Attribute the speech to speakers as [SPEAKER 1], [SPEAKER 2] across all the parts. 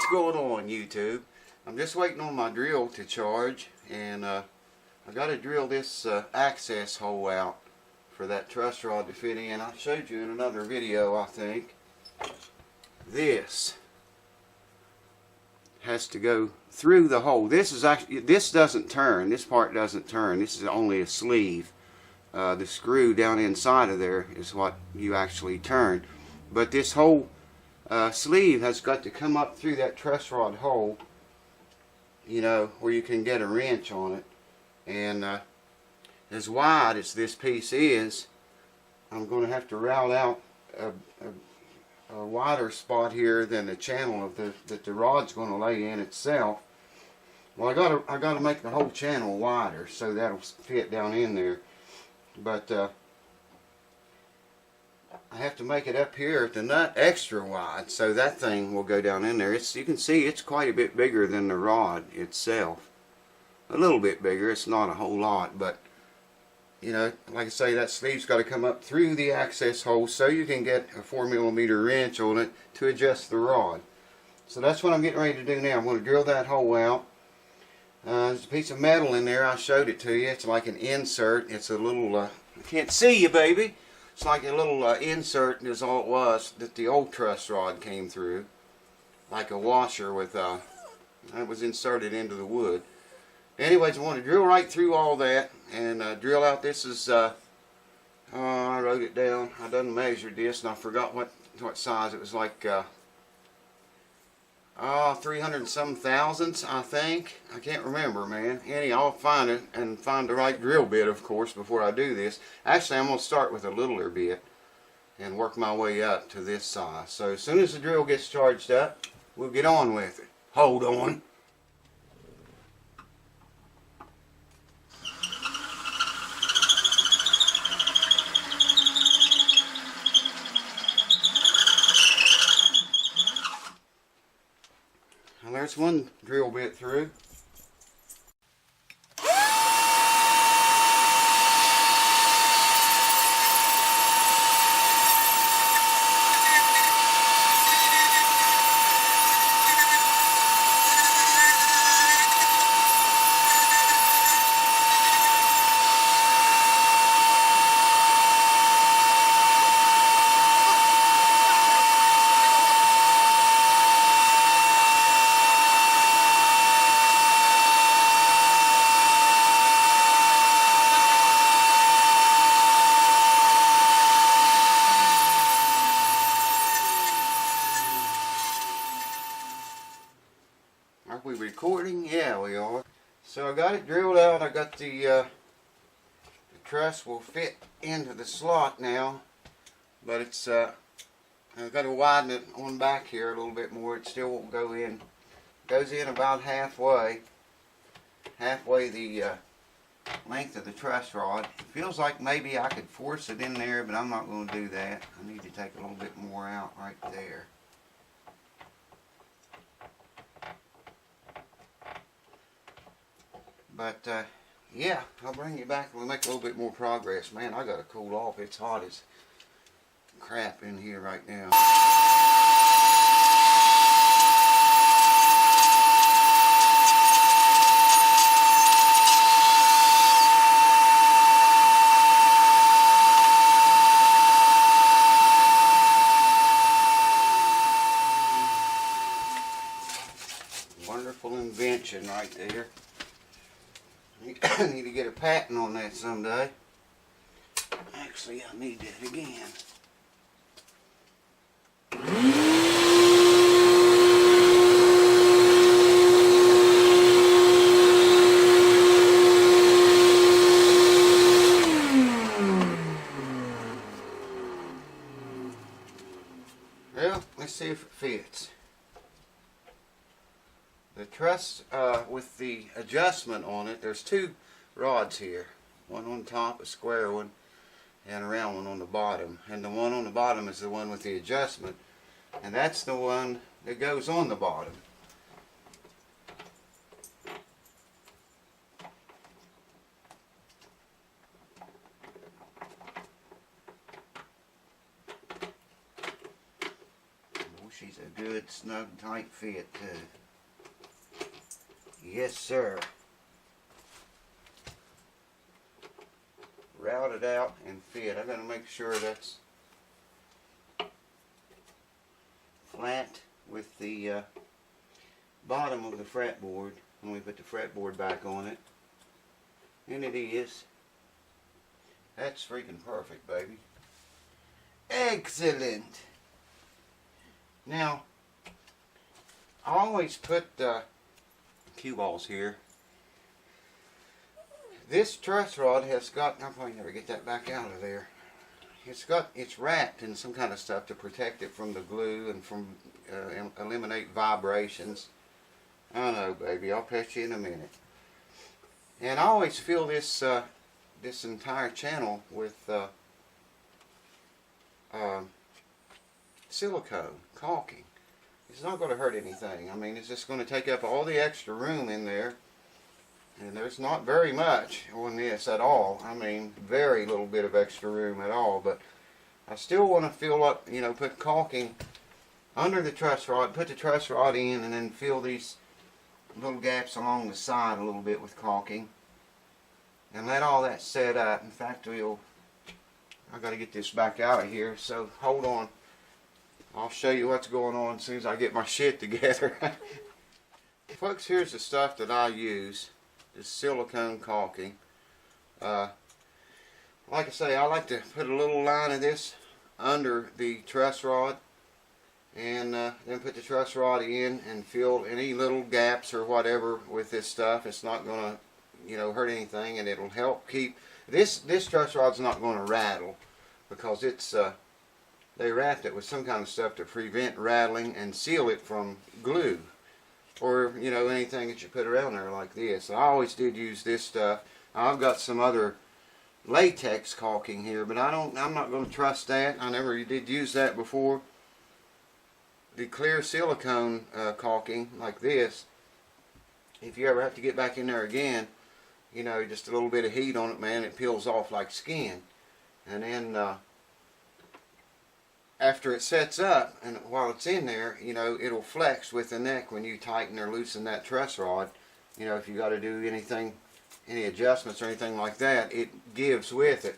[SPEAKER 1] What's going on, YouTube? I'm just waiting on my drill to charge, and I got to drill this access hole out for that truss rod to fit in. I showed you in another video, I think. This has to go through the hole. This doesn't turn. This part doesn't turn. This is only a sleeve. The screw down inside of there is what you actually turn. But this whole sleeve has got to come up through that truss rod hole, you know, where you can get a wrench on it. And as wide as this piece is, I'm going to have to route out a wider spot here than the channel of that the rod's going to lay in itself. Well, I got to make the whole channel wider so that'll fit down in there. But I have to make it up here at the nut extra wide, so that thing will go down in there. You can see it's quite a bit bigger than the rod itself. A little bit bigger. It's not a whole lot, but you know, like I say, that sleeve's got to come up through the access hole so you can get a 4mm wrench on it to adjust the rod. So that's what I'm getting ready to do now. I'm going to drill that hole out. There's a piece of metal in there. I showed it to you. It's like an insert. It's a little, I can't see you, baby. It's like a little insert is all it was that the old truss rod came through. Like a washer with, it was inserted into the wood. Anyways, I want to drill right through all that and drill out. This is, I wrote it down. I done measured this and I forgot what size. It was like 300 and some thousandths, I think. I can't remember, man. I'll find it and find the right drill bit, of course, before I do this. Actually, I'm going to start with a littler bit and work my way up to this size. So as soon as the drill gets charged up, we'll get on with it. Hold on. There's one drill bit through. Are we recording? Yeah, we are. So I got it drilled out. I got the truss will fit into the slot now, but it's I've got to widen it on back here a little bit more. It still won't go in. It goes in about halfway the length of the truss rod. It feels like maybe I could force it in there, but I'm not going to do that. I need to take a little bit more out right there. But yeah, I'll bring you back and we'll make a little bit more progress. Man, I gotta cool off. It's hot as crap in here right now. Wonderful invention right there. I need to get a patent on that someday. Actually, I need that again. Well, let's see if it fits. The truss with the adjustment on it, there's two rods here. One on top, a square one, and a round one on the bottom. And the one on the bottom is the one with the adjustment. And that's the one that goes on the bottom. She's a good, snug, tight fit, too. Yes, sir. Routed out and fit. I gotta make sure that's flat with the bottom of the fretboard when we put the fretboard back on it. And it is. That's freaking perfect, baby. Excellent. Now, I always put cue balls here. This truss rod has got, I'll probably never get that back out of there. It's wrapped in some kind of stuff to protect it from the glue and from eliminate vibrations. I know, baby, I'll pet you in a minute. And I always fill this this entire channel with silicone caulking. It's not going to hurt anything. I mean, it's just going to take up all the extra room in there. And there's not very much on this at all. I mean, very little bit of extra room at all. But I still want to fill up, you know, put caulking under the truss rod, put the truss rod in, and then fill these little gaps along the side a little bit with caulking. And let all that set up. In fact, I've got to get this back out of here, so hold on. I'll show you what's going on as soon as I get my shit together. Folks, here's the stuff that I use. This silicone caulking. Like I say, I like to put a little line of this under the truss rod, and then put the truss rod in and fill any little gaps or whatever with this stuff. It's not going to, you know, hurt anything, and it'll help keep this truss rod's not going to rattle, because it's they wrapped it with some kind of stuff to prevent rattling and seal it from glue, or, you know, anything that you put around there like this. I always did use this stuff. I've got some other latex caulking here, but I'm not going to trust that. I never did use that before. The clear silicone caulking like this, if you ever have to get back in there again, you know, just a little bit of heat on it, man, it peels off like skin. And then after it sets up, and while it's in there, you know, it'll flex with the neck when you tighten or loosen that truss rod. You know, if you got to do anything, any adjustments or anything like that, it gives with it.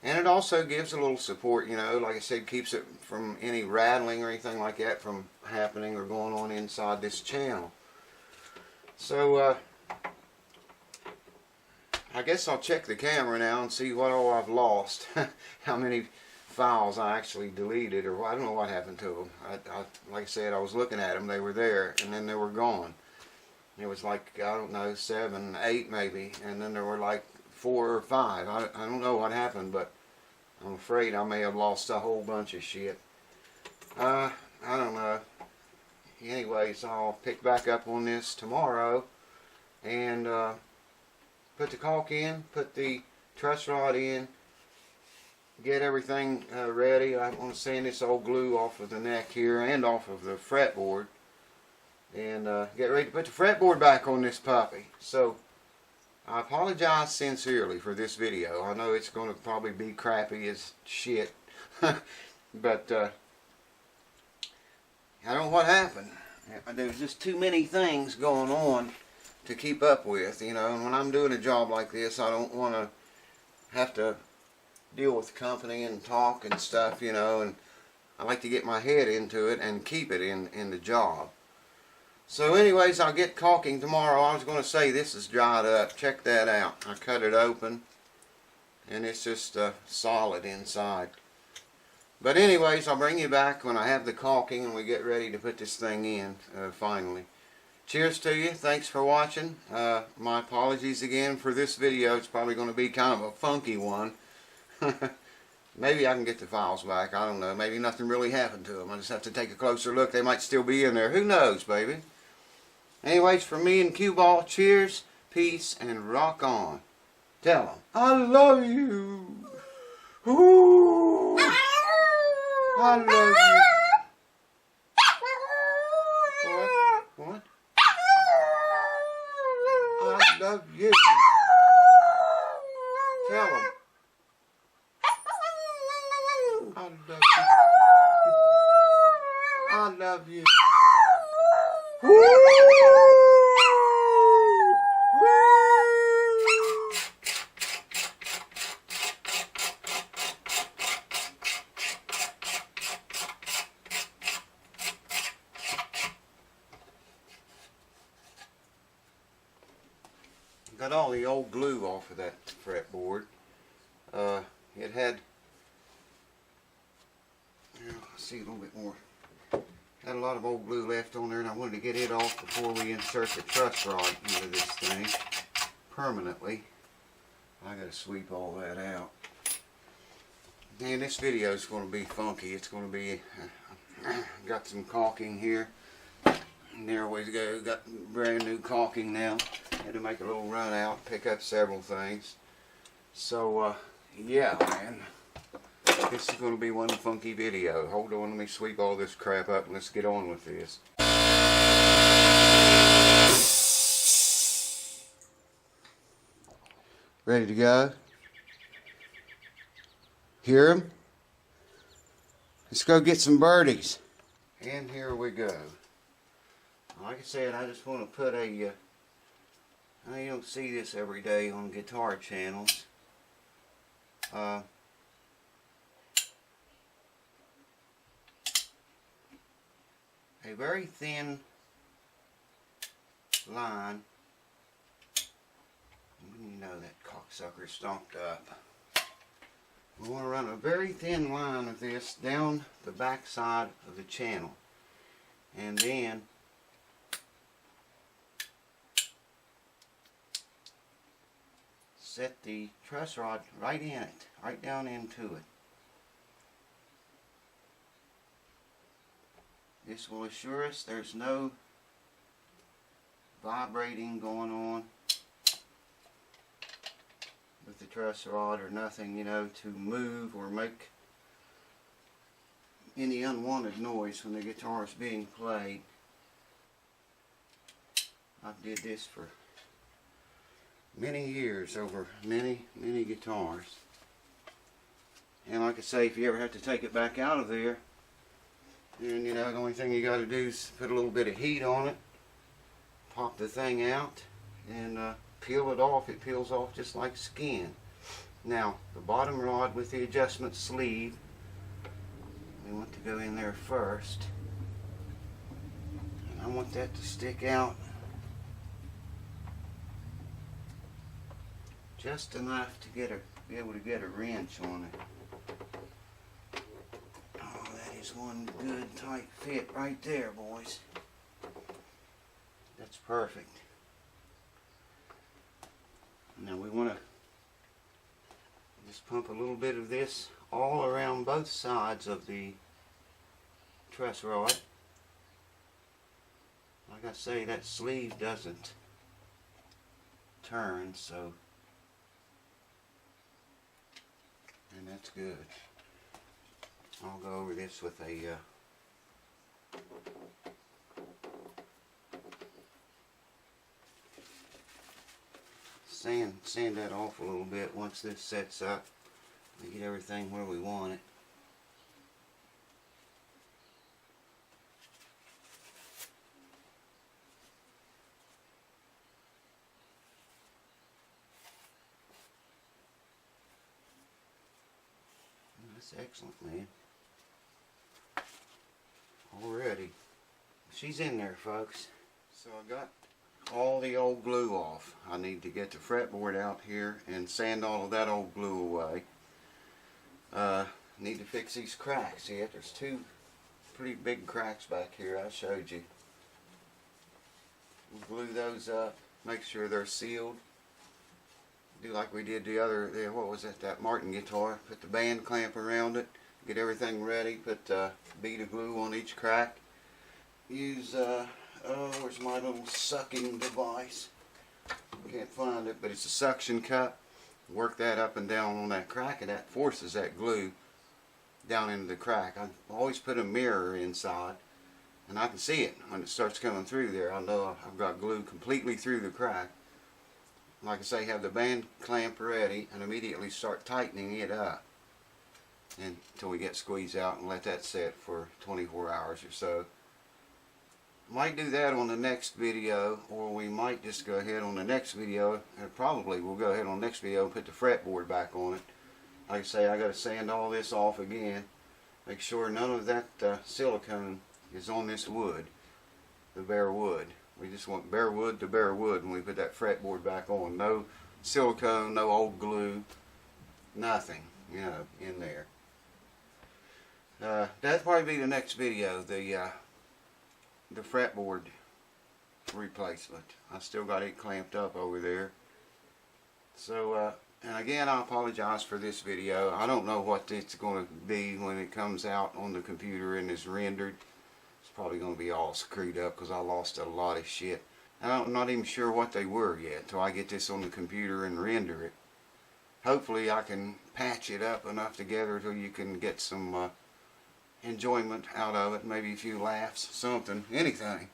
[SPEAKER 1] And it also gives a little support, you know, like I said, keeps it from any rattling or anything like that from happening or going on inside this channel. So, I guess I'll check the camera now and see what all I've lost. How many files I actually deleted, or I don't know what happened to them. Like I said, I was looking at them, they were there, and then they were gone. It was like, I don't know, 7, 8 maybe, and then there were like 4 or 5. I don't know what happened, but I'm afraid I may have lost a whole bunch of shit. I don't know. Anyways, I'll pick back up on this tomorrow and put the caulk in, put the truss rod in, get everything ready. I want to sand this old glue off of the neck here and off of the fretboard, and get ready to put the fretboard back on this puppy. So I apologize sincerely for this video. I know it's going to probably be crappy as shit, but I don't know what happened. There's just too many things going on to keep up with, you know, and when I'm doing a job like this, I don't want to have to deal with the company and talk and stuff, you know, and I like to get my head into it and keep it in the job. So anyways, I'll get caulking tomorrow. I was going to say this is dried up. Check that out. I cut it open and it's just solid inside. But anyways, I'll bring you back when I have the caulking and we get ready to put this thing in finally. Cheers to you. Thanks for watching. My apologies again for this video. It's probably going to be kind of a funky one. Maybe I can get the files back. I don't know. Maybe nothing really happened to them. I just have to take a closer look. They might still be in there. Who knows, baby? Anyways, for me and Cue Ball, cheers, peace, and rock on. Tell them, I love you. Ooh, I love you. What? I love you. Tell them. I love you. I I love you. Got all the old glue off of that fretboard. It had, let's see a little bit more. Had a lot of old glue left on there, and I wanted to get it off before we insert the truss rod into this thing permanently. I gotta sweep all that out. And this video is going to be funky. It's going to be, got some caulking here. And there we go, got brand new caulking now. Had to make a little run out, pick up several things. So, yeah, man. This is going to be one funky video. Hold on, let me sweep all this crap up and let's get on with this. Ready to go? Hear them? Let's go get some birdies. And here we go. Like I said, I just want to put a, I don't see this every day on guitar channels. A very thin line. You know that cocksucker stomped up. We want to run a very thin line of this down the back side of the channel, and then set the truss rod right in it, right down into it. This will assure us there's no vibrating going on with the truss rod, or nothing, you know, to move or make any unwanted noise when the guitar is being played. I did this for many years, over many guitars. And like I say, if you ever have to take it back out of there, then you know the only thing you got to do is put a little bit of heat on it, pop the thing out, and peel it off. It peels off just like skin. Now the bottom rod with the adjustment sleeve, we want to go in there first, and I want that to stick out just enough to be able to get a wrench on it. Oh, that is one good tight fit right there, boys. That's perfect. Now we want to just pump a little bit of this all around both sides of the truss rod. Like I say, that sleeve doesn't turn, so, and that's good. I'll go over this with a sand that off a little bit once this sets up. We get everything where we want it. That's excellent, man. Already. She's in there, folks. So I got all the old glue off. I need to get the fretboard out here and sand all of that old glue away. Need to fix these cracks. See, there's two pretty big cracks back here I showed you. We'll glue those up, make sure they're sealed. Do like we did the other, what was it, that Martin guitar. Put the band clamp around it, get everything ready, put a bead of glue on each crack. Use, where's my little sucking device? Can't find it, but it's a suction cup. Work that up and down on that crack, and that forces that glue down into the crack. I always put a mirror inside, and I can see it when it starts coming through there. I know I've got glue completely through the crack. Like I say, have the band clamp ready and immediately start tightening it up. until we get squeeze out and let that set for 24 hours or so. Might do that on the next video, or we might just go ahead on the next video, and probably we'll go ahead on the next video and put the fretboard back on it. Like I say, I got to sand all this off again, make sure none of that silicone is on this wood, the bare wood. We just want bare wood to bare wood when we put that fretboard back on. No silicone, no old glue, nothing, you know, in there. That'll probably be the next video, the fretboard replacement. I still got it clamped up over there. So, and again, I apologize for this video. I don't know what it's going to be when it comes out on the computer and is rendered. It's probably going to be all screwed up because I lost a lot of shit. And I'm not even sure what they were yet until I get this on the computer and render it. Hopefully I can patch it up enough together till you can get some enjoyment out of it, maybe a few laughs, something, anything.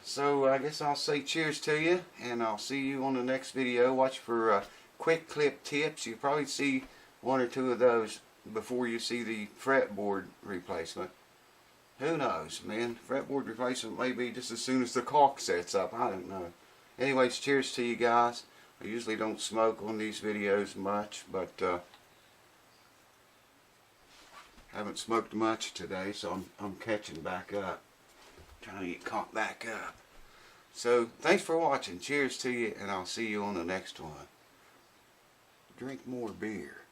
[SPEAKER 1] So I guess I'll say cheers to you, and I'll see you on the next video. Watch for quick clip tips. You'll probably see one or two of those before you see the fretboard replacement. Who knows, man? Fretboard replacement may be just as soon as the caulk sets up. I don't know. Anyways, cheers to you guys. I usually don't smoke on these videos much, but haven't smoked much today, so I'm catching back up, trying to get caught back up. So thanks for watching. Cheers to you, and I'll see you on the next one. Drink more beer.